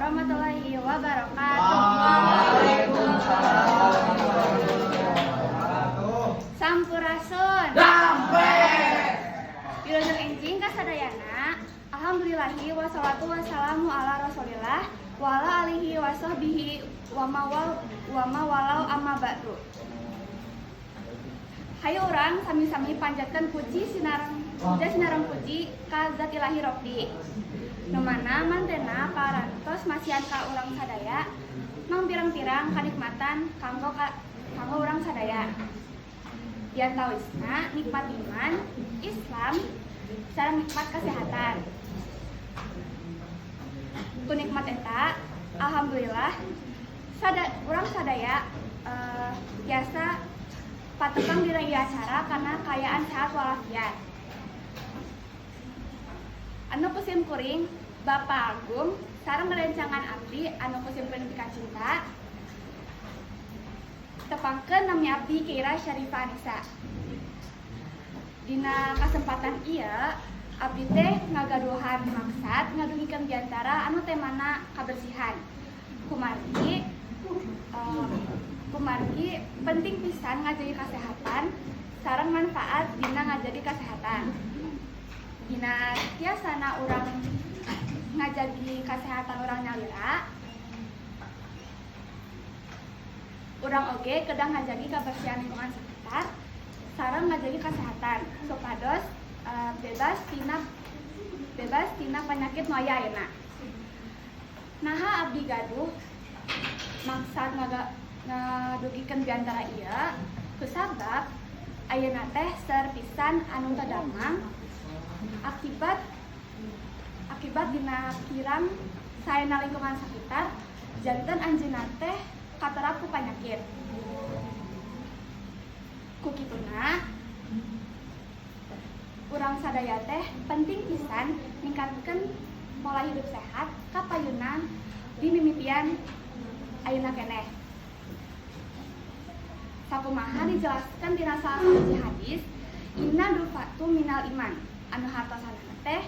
warahmatullahi wabarakatuh. Waalaikumsalam warahmatullahi wabarakatuh. Sampurasun. Sampai. Wilujeng enjing kasadayana. Alhamdulillahi wassalatu wassalamu ala rasulillah wa ala alihi wa sahbihi wa mawalau amma ba'du. Hayu urang sami-sami panjatkeun puji sinareng puji ka Zat Ilahi Robbi. Nu mana mantena parantos masihan ka urang sadaya mang pirang-pirang kanikmatan kanggo urang sadaya. Diantawisna nikmat iman, Islam, sareng nikmat kesehatan. Ku nikmat eta alhamdulillah urang sadaya biasa patekang dina ieu acara karena kayaan sehat walafiat. Anu kusim kuring Bapak Agung sareng rencangan abdi anu kusimkeun pika cinta tepangkeun nami abdi Keira Syarifah Anissa. Dina kasempatan ieu abdi teh ngagaduhan maksad ngadugikeun diantara anu temana kabersihan. Kumargi penting pisan ngajagi kesehatan sareng manfaat dina ngajagi kesehatan. Dina tiasana urang ngajagi kesehatan urang nyalira, urang oge kedah ngajagi kebersihan lingkungan sekitar sareng ngajagi kesehatan supados bebas tina penyakit nu aya ayeuna. Naha abdi gaduh maksad ngadugikeun diantara ieu kusabab ayeuna teh seueur pisan anu tadamang akibat dina kirang saena lingkungan sekitar janten anjeunna teh katerap ku panyakit. Ku kituna urang sadaya teh penting pisan ningkatkeun pola hidup sehat kapayunan di mimitian ayeuna keneh. Sakumaha dijelaskeun dina salah sahiji hadis, inna dufatu minal iman, anu hartosanana teh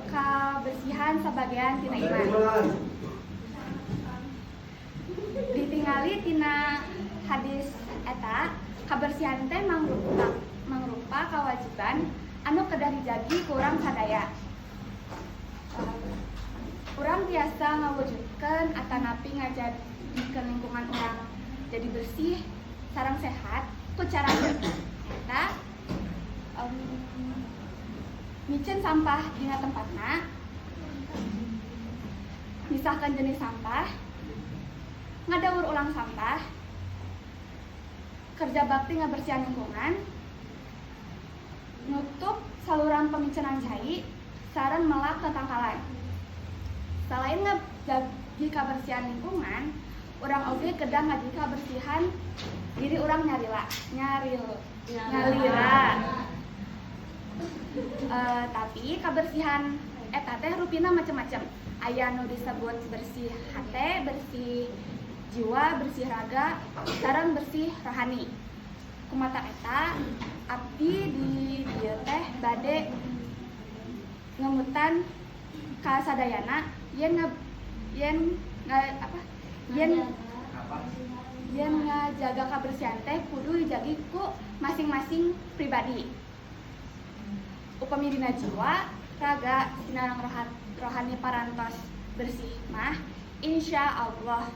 kabersihan sabagean tina iman. Ditingali tina hadis eta, kabersihan teh mangrupa kawajiban anu kedah dijagi ku urang sadaya. Urang biasa ngawujudkeun atanapi ngajadikeun lingkungan urang jadi bersih sareng sehat ku cara eta miceun sampah dina tempatna, misahkeun jenis sampah, ngadaur ulang sampah, kerja bakti ngabersihan lingkungan, nutup saluran pemicenan cai, sareng melak tetangkalan. Selain ngajagi kabersihan lingkungan, urang oge kedah ngajagi kabersihan diri urang nyalira. Tapi kabersihan eta teh rupina macem-macem. Aya nu disebut bersih hate, bersih jiwa, bersih raga, sareng bersih rohani. Kumata eta abdi di dieu teh bade ngemutan ka sadayana yen ngajaga kabersihan teh kudu dijagi ku masing-masing pribadi. Upami dina jiwa, raga, sinareng rohani parantos bersih mah insyaallah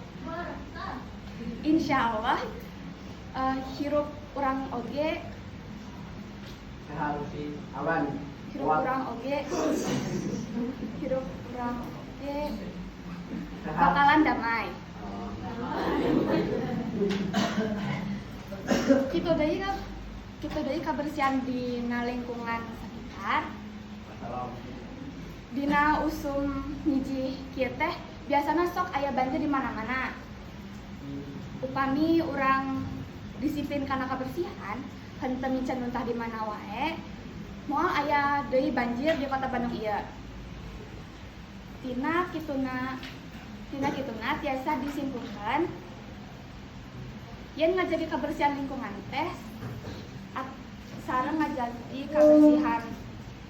hirup urang oge bakalan damai. Kitu deui kabersihan dina lingkungan sekitar. Dina usum hiji kieu teh biasana sok aya banjir di mana-mana. Upami urang disiplin kana kabersihan, henteu miceun muntah di mana wae, moal aya deui banjir di Kota Bandung ieu. Tina kituna tiasa disimpulkeun yen ngajagi kabersihan lingkungan teh sareng ngajagi kabersihan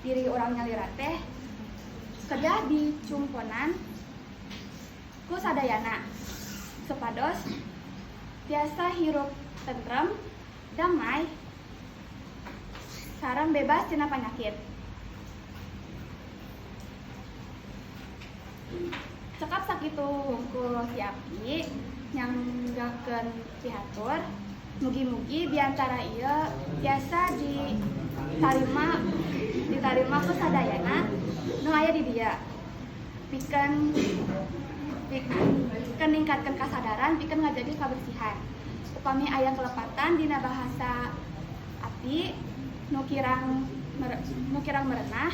diri urang nyalira teh kedah dicumponan ku sadayana supados tiasa hirup tentrem, damai, sareng bebas tina panyakit. Cekap sakitu hungkul si Abdi nyanggakeun pihatur, mugi-mugi diantara ieu tiasa ditarima ku sadayana nu aya di dieu. Pikeun ningkatkeun kasadaran, pikeun ngajagi kabersihan. Upami aya kelepatan dina bahasa Abdi nu kirang merenah,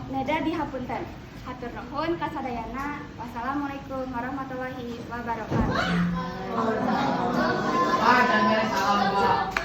neda dihapunten. Hatur nuhun kasadayana. Wassalamualaikum warahmatullahi wabarakatuh. Pak, jangan salam, Pak.